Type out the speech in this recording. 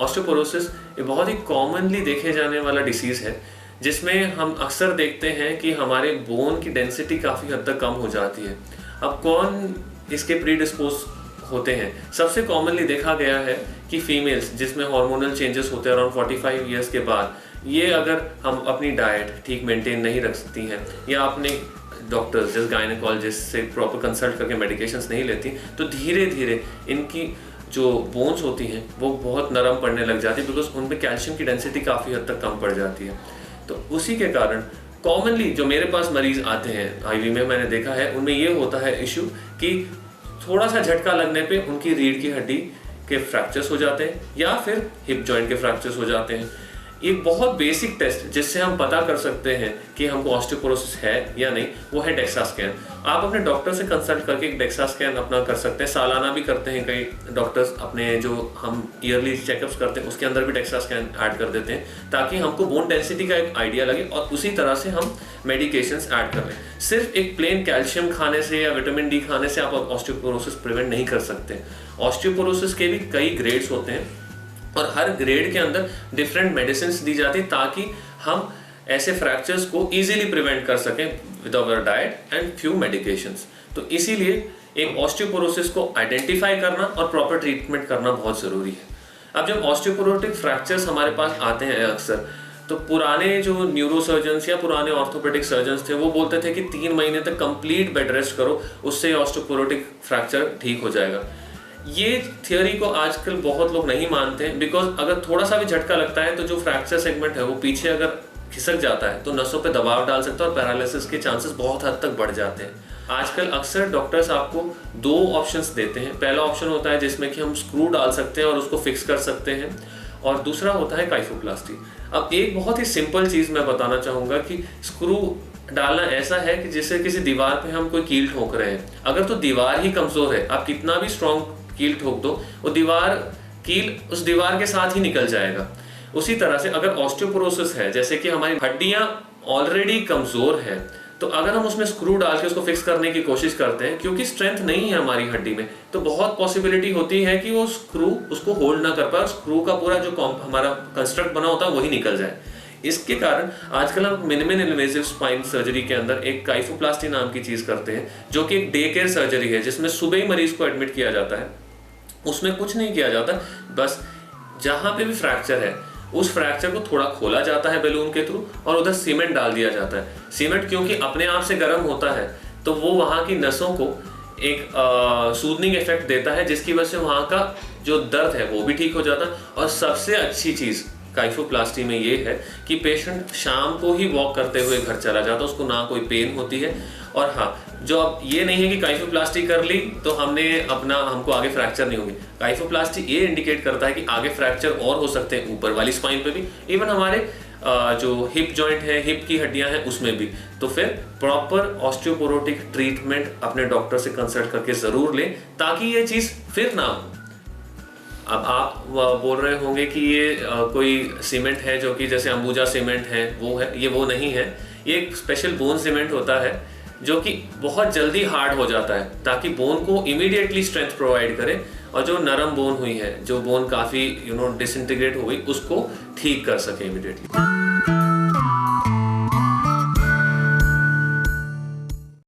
Osteoporosis ये बहुत ही commonly देखे जाने वाला डिसीज़ है, जिसमें हम अक्सर देखते हैं कि हमारे बोन की डेंसिटी काफ़ी हद तक कम हो जाती है। अब कौन इसके प्रीडिस्पोज होते हैं? सबसे कॉमनली देखा गया है कि फीमेल्स जिसमें हार्मोनल चेंजेस होते हैं अराउंड 45 ईयर्स के बाद, ये अगर हम अपनी डाइट ठीक मेंटेन नहीं रख सकती हैं या अपने डॉक्टर्स जैसे गायनेकोलॉजिस्ट से प्रॉपर कंसल्ट करके मेडिकेशंस नहीं लेती, तो धीरे धीरे इनकी जो बोन्स होती हैं वो बहुत नरम पड़ने लग जाती है, बिकॉज उनमें कैल्शियम की डेंसिटी काफ़ी हद तक कम पड़ जाती है। तो उसी के कारण कॉमनली जो मेरे पास मरीज आते हैं आईवी में, मैंने देखा है उनमें ये होता है इशू कि थोड़ा सा झटका लगने पे उनकी रीढ़ की हड्डी के फ्रैक्चर्स हो जाते हैं या फिर हिप जॉइंट के फ्रैक्चर्स हो जाते हैं। एक बहुत बेसिक टेस्ट जिससे हम पता कर सकते हैं कि हमको ऑस्टियोपोरोसिस है या नहीं, वो है डेक्सा स्कैन। आप अपने डॉक्टर से कंसल्ट करके एक डेक्सा स्कैन अपना कर सकते हैं, सालाना भी करते हैं कई डॉक्टर्स, अपने जो हम ईयरली चेकअप्स करते हैं उसके अंदर भी डेक्सा स्कैन ऐड कर देते हैं ताकि हमको बोन डेंसिटी का एक आइडिया लगे और उसी तरह से हम मेडिकेशंस ऐड कर लें। सिर्फ एक प्लेन कैल्शियम खाने से या विटामिन डी खाने से आप ऑस्टियोपोरोसिस प्रिवेंट नहीं कर सकते। ऑस्टियोपोरोसिस के भी कई ग्रेड्स होते हैं और हर ग्रेड के अंदर डिफरेंट मेडिसिन दी जाती है ताकि हम ऐसे फ्रैक्चर्स को इजीली प्रिवेंट कर सकें with our diet and few medications. तो इसीलिए एक ऑस्टियोपोरोसिस को आइडेंटिफाई करना और प्रॉपर ट्रीटमेंट करना बहुत ज़रूरी है। अब जब ऑस्टियोपोरोटिक फ्रैक्चर्स हमारे पास आते हैं अक्सर, तो पुराने जो न्यूरोसर्जन्स या पुराने ऑर्थोपेडिक सर्जन्स थे वो बोलते थे कि 3 महीने तक कंप्लीट बेड रेस्ट करो, उससे ऑस्टियोपोरोटिक फ्रैक्चर ठीक हो जाएगा। ये थियोरी को आजकल बहुत लोग नहीं मानते हैं, बिकॉज अगर थोड़ा सा भी झटका लगता है तो जो फ्रैक्चर सेगमेंट है वो पीछे अगर खिसक जाता है तो नसों पे दबाव डाल सकता है और पैरालिसिस के चांसेस बहुत हद तक बढ़ जाते हैं। आजकल अक्सर डॉक्टर्स आपको 2 ऑप्शंस देते हैं। पहला ऑप्शन होता है जिसमें कि हम स्क्रू डाल सकते हैं और उसको फिक्स कर सकते हैं, और दूसरा होता है काइफोप्लास्टी। अब एक बहुत ही सिंपल चीज़ मैं बताना चाहूँगा कि स्क्रू डालना ऐसा है कि जैसे किसी दीवार पे हम कोई कील ठोक रहे हैं। अगर तो दीवार ही कमज़ोर है, आप कितना भी स्ट्रॉन्ग कील ठोक दो, वो कील उस दीवार के साथ ही निकल जाएगा। उसी तरह से अगर ऑस्टियोपोरोसिस है, जैसे कि हमारी हड्डियां ऑलरेडी कमजोर है, तो अगर हम उसमें स्क्रू डाल के उसको फिक्स करने की कोशिश करते हैं, क्योंकि स्ट्रेंथ नहीं है हमारी हड्डी में, तो बहुत पॉसिबिलिटी होती है कि वो स्क्रू उसको होल्ड ना कर पाए, स्क्रू का पूरा जो हमारा कंस्ट्रक्ट बना होता है वही निकल जाए। इसके कारण आजकल हम मिनिमल इन्वेसिव स्पाइन सर्जरी के अंदर एक काइफोप्लास्टी नाम की चीज करते हैं, जो कि एक डे केयर सर्जरी है जिसमें सुबह ही मरीज को एडमिट किया जाता है। उसमें कुछ नहीं किया जाता, बस जहां पे भी फ्रैक्चर है उस फ्रैक्चर को थोड़ा खोला जाता है बैलून के थ्रू और उधर सीमेंट डाल दिया जाता है। सीमेंट क्योंकि अपने आप से गर्म होता है तो वो वहाँ की नसों को एक सूदनिंग इफेक्ट देता है, जिसकी वजह से वहाँ का जो दर्द है वो भी ठीक हो जाता है। और सबसे अच्छी चीज़ काइफोप्लास्टी में ये है कि पेशेंट शाम को ही वॉक करते हुए घर चला जाता है, उसको ना कोई पेन होती है। और हाँ, जो अब ये नहीं है कि काइफोप्लास्टी कर ली तो हमको आगे फ्रैक्चर नहीं होगी। काइफोप्लास्टी ये इंडिकेट करता है कि आगे फ्रैक्चर और हो सकते हैं, ऊपर वाली स्पाइन पे भी, इवन हमारे जो हिप जॉइंट है, हिप की हड्डियां हैं उसमें भी। तो फिर प्रॉपर ऑस्टियोपोरोटिक ट्रीटमेंट अपने डॉक्टर से कंसल्ट करके जरूर लें ताकि ये चीज़ फिर ना हो। अब आप बोल रहे होंगे कि ये कोई सीमेंट है जो कि जैसे अंबुजा सीमेंट है, वो है, ये वो नहीं है। ये एक स्पेशल बोन सीमेंट होता है जो कि बहुत जल्दी हार्ड हो जाता है ताकि बोन को इमीडिएटली स्ट्रेंथ प्रोवाइड करे और जो नरम बोन हुई है, जो बोन काफ़ी डिसइंटीग्रेट हो गई, उसको ठीक कर सके इमीडिएटली।